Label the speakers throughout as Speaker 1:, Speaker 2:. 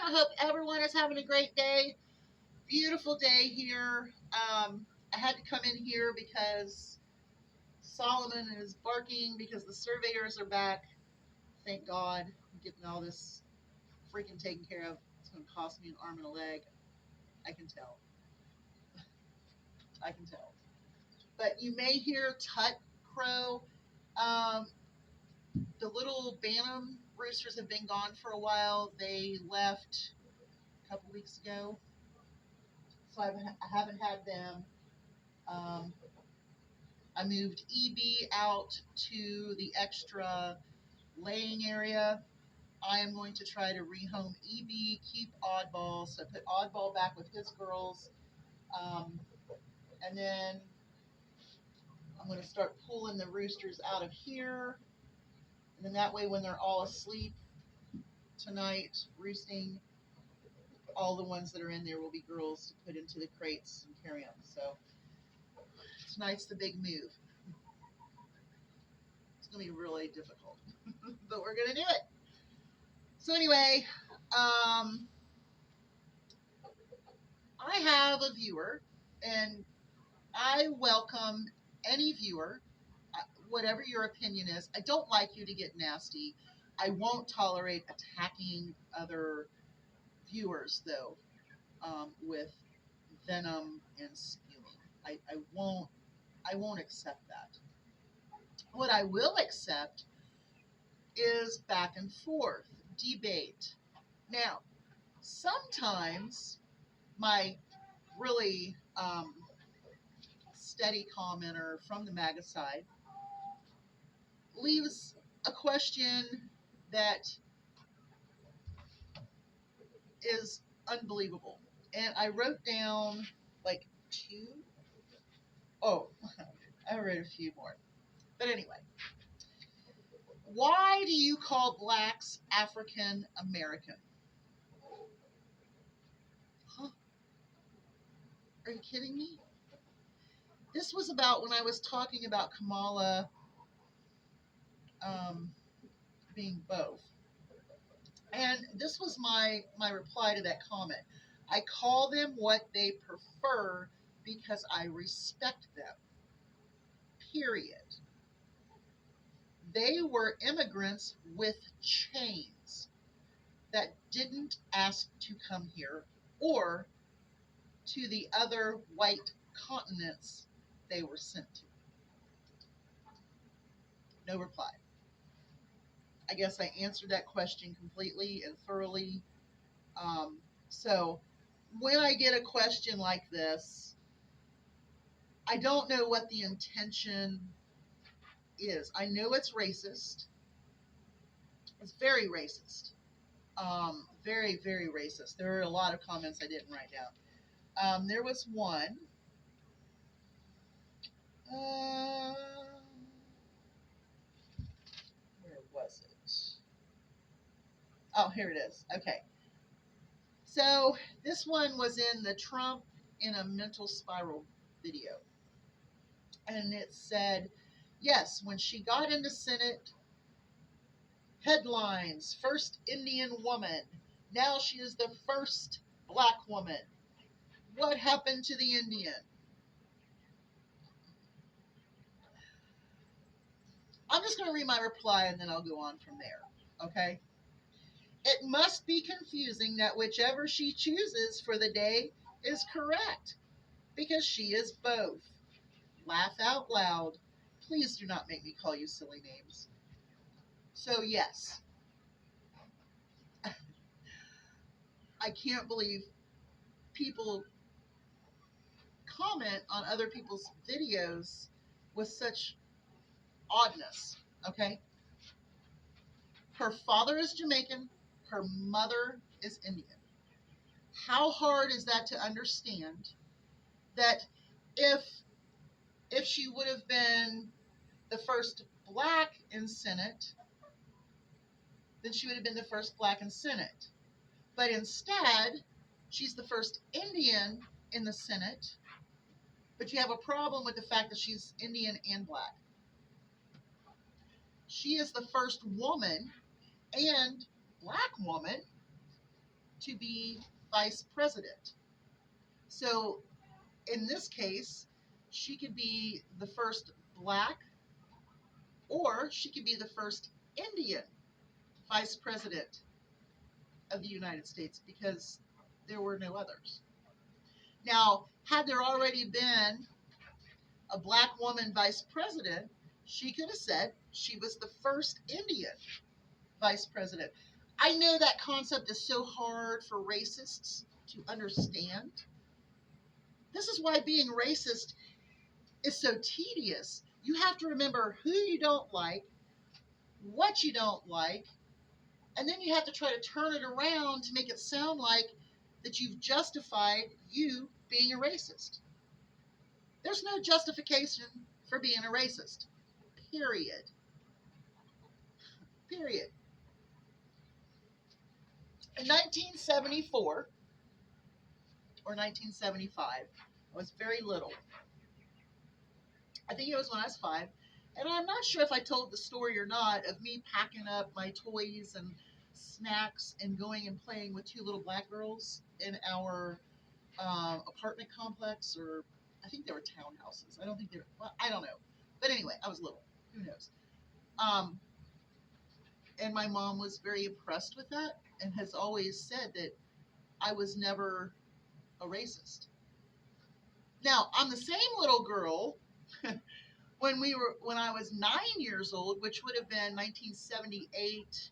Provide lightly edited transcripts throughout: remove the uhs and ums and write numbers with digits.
Speaker 1: I hope everyone is having a great day. Beautiful day here. I had to come in here because Solomon is barking because the surveyors are back. Thank God. I'm getting all this freaking taken care of. It's going to cost me an arm and a leg. I can tell. I can tell. But you may hear Tut crow. Um, the little Bantam roosters have been gone for a while. They left a couple weeks ago, so I haven't had them. Um, I moved EB out to the extra laying area. I am going to try to rehome EB, keep Oddball. So I put Oddball back with his girls. Um, and then I'm going to start pulling the roosters out of here. And then that way, when they're all asleep tonight, roosting, all the ones that are in there will be girls to put into the crates and carry them. So tonight's the big move. It's going to be really difficult, but we're going to do it. So anyway, I have a viewer, and I welcome any viewer, whatever your opinion is. I don't like you to get nasty. I won't tolerate attacking other viewers, though, with venom and spewing. I won't. I won't accept that. What I will accept is back and forth debate. Now, sometimes my really steady commenter from the MAGA side leaves a question that is unbelievable. And I wrote down like two. Oh, I wrote a few more. But anyway, why do you call blacks African American? Huh? Are you kidding me? This was about when I was talking about Kamala um, being both. And this was my reply to that comment. I call them what they prefer because I respect them. Period. They were immigrants with chains that didn't ask to come here or to the other white continents they were sent to. No reply. I guess I answered that question completely and thoroughly. Um, so when I get a question like this, I don't know what the intention is. I know it's racist. It's very racist. Very, very racist. There are a lot of comments I didn't write down. There was one. Uh, where was it? Oh, here it is. Okay. So this one was in the Trump in a mental spiral video. And it said, yes, when she got into Senate, headlines, first Indian woman. Now she is the first black woman. What happened to the Indian? I'm just going to read my reply and then I'll go on from there. Okay? It must be confusing that whichever she chooses for the day is correct because she is both. Laugh out loud. Please do not make me call you silly names. So, yes, I can't believe people comment on other people's videos with such oddness. Okay? Her father is Jamaican, her mother is Indian. How hard is that to understand that if she would have been the first black in Senate, then she would have been the first black in Senate. But instead, she's the first Indian in the Senate, but you have a problem with the fact that she's Indian and black. She is the first woman and black woman to be vice president. So in this case, she could be the first black or she could be the first Indian vice president of the United States because there were no others. Now, had there already been a black woman vice president, she could have said she was the first Indian vice president. I know that concept is so hard for racists to understand. This is why being racist is so tedious. You have to remember who you don't like, what you don't like, and then you have to try to turn it around to make it sound like that you've justified you being a racist. There's no justification for being a racist. Period. Period. In 1974 or 1975, I was very little. I think it was when I was 5. And I'm not sure if I told the story or not of me packing up my toys and snacks and going and playing with 2 little black girls in our apartment complex, or I think they were townhouses. I don't think they were, well, I don't know. But anyway, I was little. Who knows? Um, and my mom was very impressed with that and has always said that I was never a racist. Now, I'm the same little girl when I was 9 years old, which would have been 1978,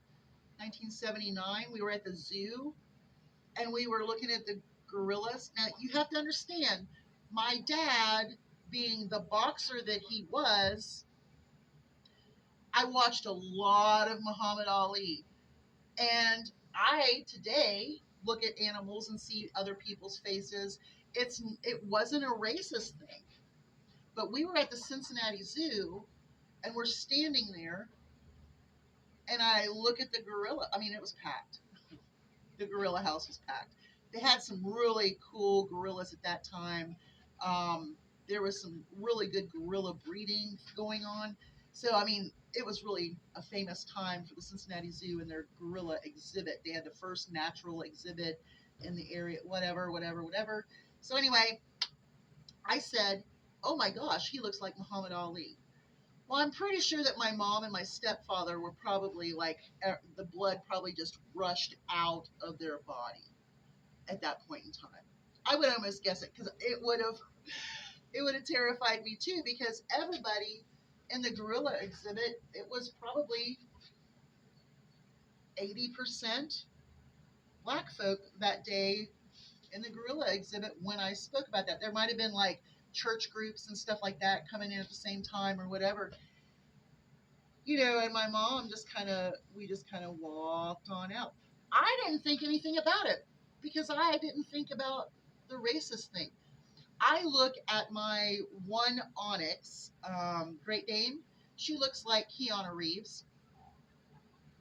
Speaker 1: 1979. We were at the zoo and we were looking at the gorillas. Now, you have to understand, my dad, being the boxer that he was, I watched a lot of Muhammad Ali. And I today look at animals and see other people's faces. It wasn't a racist thing. But we were at the Cincinnati Zoo and we're standing there and I look at the gorilla. I mean, it was packed. The gorilla house was packed. They had some really cool gorillas at that time. There was some really good gorilla breeding going on. So, I mean, it was really a famous time for the Cincinnati Zoo and their gorilla exhibit. They had the first natural exhibit in the area, whatever, whatever, whatever. So, anyway, I said, oh my gosh, he looks like Muhammad Ali. Well, I'm pretty sure that my mom and my stepfather were probably like, the blood probably just rushed out of their body at that point in time. I would almost guess it because it would have terrified me too because everybody in the gorilla exhibit, it was probably 80% black folk that day in the gorilla exhibit when I spoke about that. There might have been like church groups and stuff like that coming in at the same time or whatever. And my mom we just kind of walked on out. I didn't think anything about it because I didn't think about the racist thing. I look at my one Onyx, Great Dane. She looks like Keanu Reeves.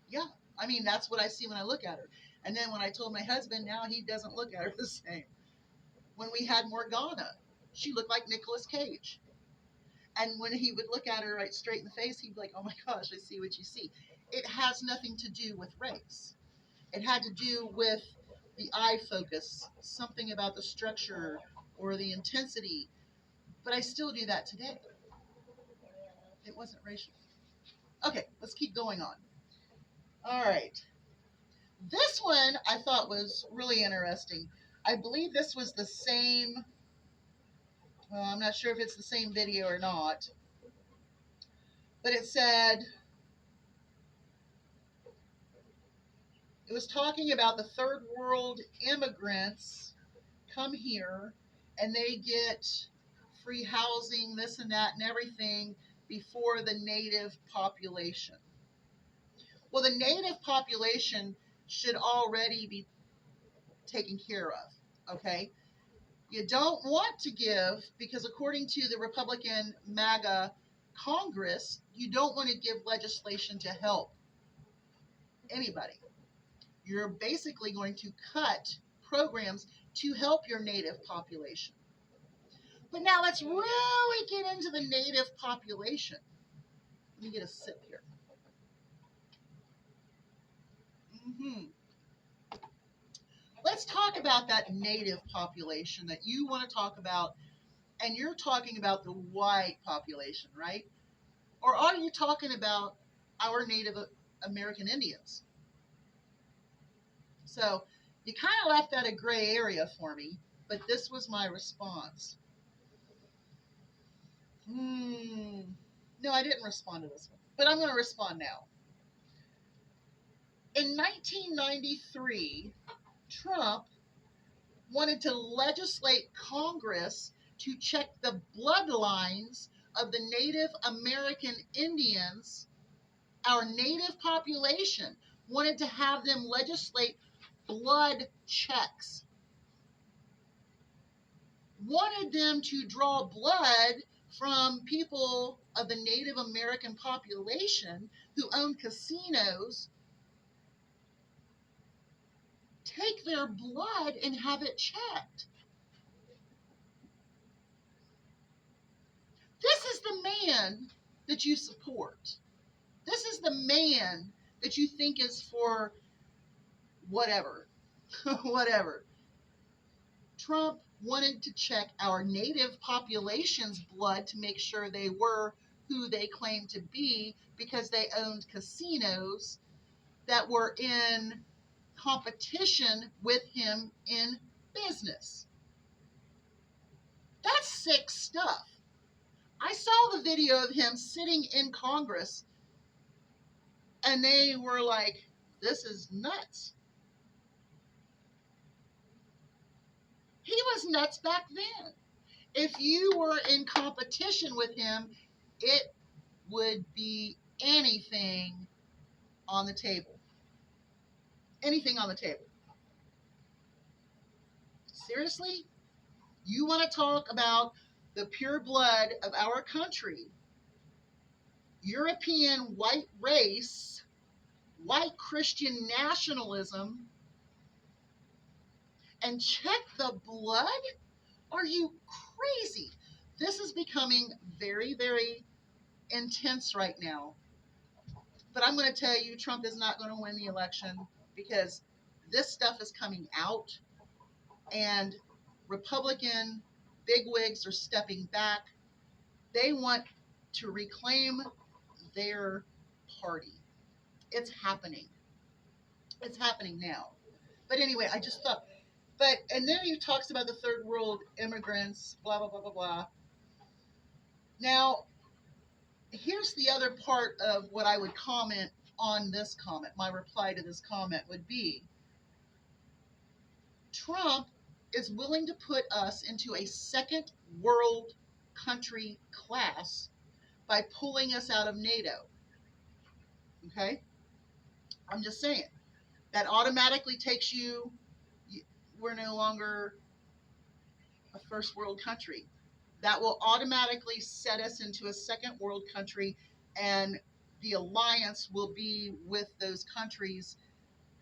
Speaker 1: Yeah, I mean, that's what I see when I look at her. And then when I told my husband, now he doesn't look at her the same. When we had Morgana, she looked like Nicolas Cage. And when he would look at her right straight in the face, he'd be like, oh my gosh, I see what you see. It has nothing to do with race. It had to do with the eye focus, something about the structure or the intensity. But I still do that today. It wasn't racial. Okay, let's keep going on. All right. This one I thought was really interesting. I believe this was the same, well, I'm not sure if it's the same video or not, but it said, it was talking about the third world immigrants come here and they get free housing, this and that and everything before the native population. Well, the native population should already be taken care of, okay? You don't want to give, because according to the Republican MAGA Congress, you don't want to give legislation to help anybody. You're basically going to cut programs to help your native population. But now let's really get into the native population. Let me get a sip here. talk about that native population that you want to talk about, and you're talking about the white population, right? Or are you talking about our Native American Indians? So you kind of left that a gray area for me, but this was my response. No, I didn't respond to this one, but I'm going to respond now. In 1993, Trump wanted to legislate Congress to check the bloodlines of the Native American Indians. Our native population wanted to have them legislate blood checks, wanted them to draw blood from people of the Native American population who own casinos, take their blood and have it checked. This is the man that you support. This is the man that you think is for whatever. Whatever. Trump wanted to check our native population's blood to make sure they were who they claimed to be because they owned casinos that were in competition with him in business. That's sick stuff. I saw the video of him sitting in Congress, and they were like, this is nuts. He was nuts back then. If you were in competition with him, it would be anything on the table. Anything on the table. Seriously? You want to talk about the pure blood of our country, European white race, white Christian nationalism, and check the blood? Are you crazy? This is becoming very, very intense right now. But I'm going to tell you, Trump is not going to win the election because this stuff is coming out, and Republican bigwigs are stepping back. They want to reclaim their party. It's happening. It's happening now. But anyway, I just thought, and then he talks about the third world immigrants, blah, blah, blah, blah, blah. Now, here's the other part of what I would comment on this comment. My reply to this comment would be, Trump is willing to put us into a second world country class by pulling us out of NATO. Okay? I'm just saying. That automatically takes you, we're no longer a first world country. That will automatically set us into a second world country, and the alliance will be with those countries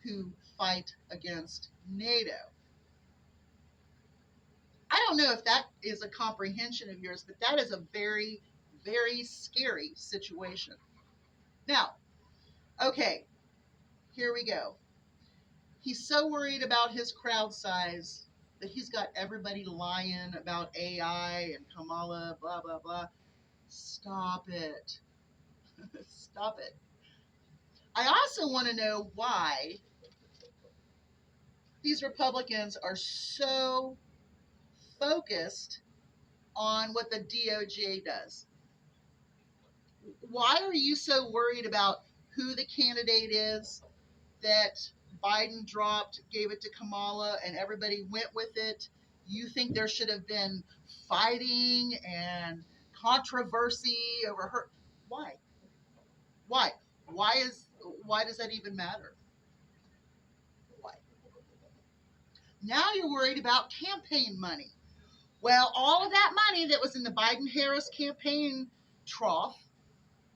Speaker 1: who fight against NATO. I don't know if that is a comprehension of yours, but that is a very, very scary situation. Now, okay, here we go. He's so worried about his crowd size that he's got everybody lying about AI and Kamala, blah, blah, blah. Stop it. Stop it. I also want to know why these Republicans are so focused on what the DOJ does. Why are you so worried about who the candidate is that Biden dropped, gave it to Kamala, and everybody went with it? You think there should have been fighting and controversy over her? Why? Why? Why does that even matter? Why? Now you're worried about campaign money. Well, all of that money that was in the Biden-Harris campaign trough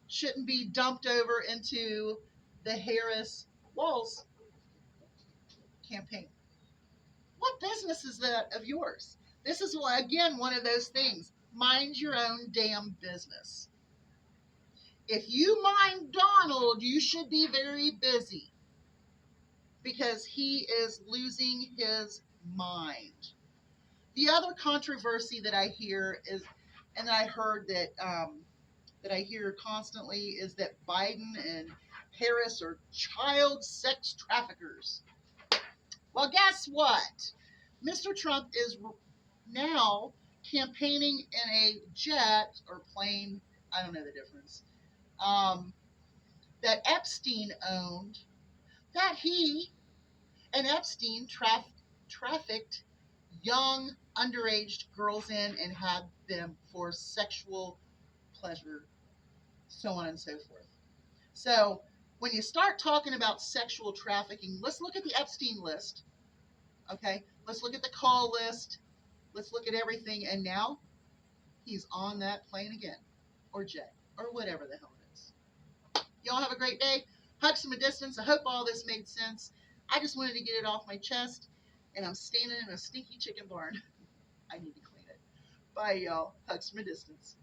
Speaker 1: shouldn't be dumped over into the Harris-Walz campaign. What business is that of yours? This is, again, one of those things. Mind your own damn business. If you mind Donald, you should be very busy. because he is losing his mind. The other controversy that I hear is, and I heard that I hear constantly, is that Biden and Harris are child sex traffickers. Well, guess what? Mr. Trump is now campaigning in a jet or plane, I don't know the difference, that Epstein owned, that he and Epstein trafficked young underage girls in and had them for sexual pleasure, so on and so forth. So when you start talking about sexual trafficking, let's look at the Epstein list. Okay, let's look at the call list. Let's look at everything. And now he's on that plane again, or jet, or whatever the hell it is. Y'all have a great day. Hugs from a distance. I hope all this made sense. I just wanted to get it off my chest, and I'm standing in a stinky chicken barn. I need to clean it. Bye, y'all. Hugs from a distance.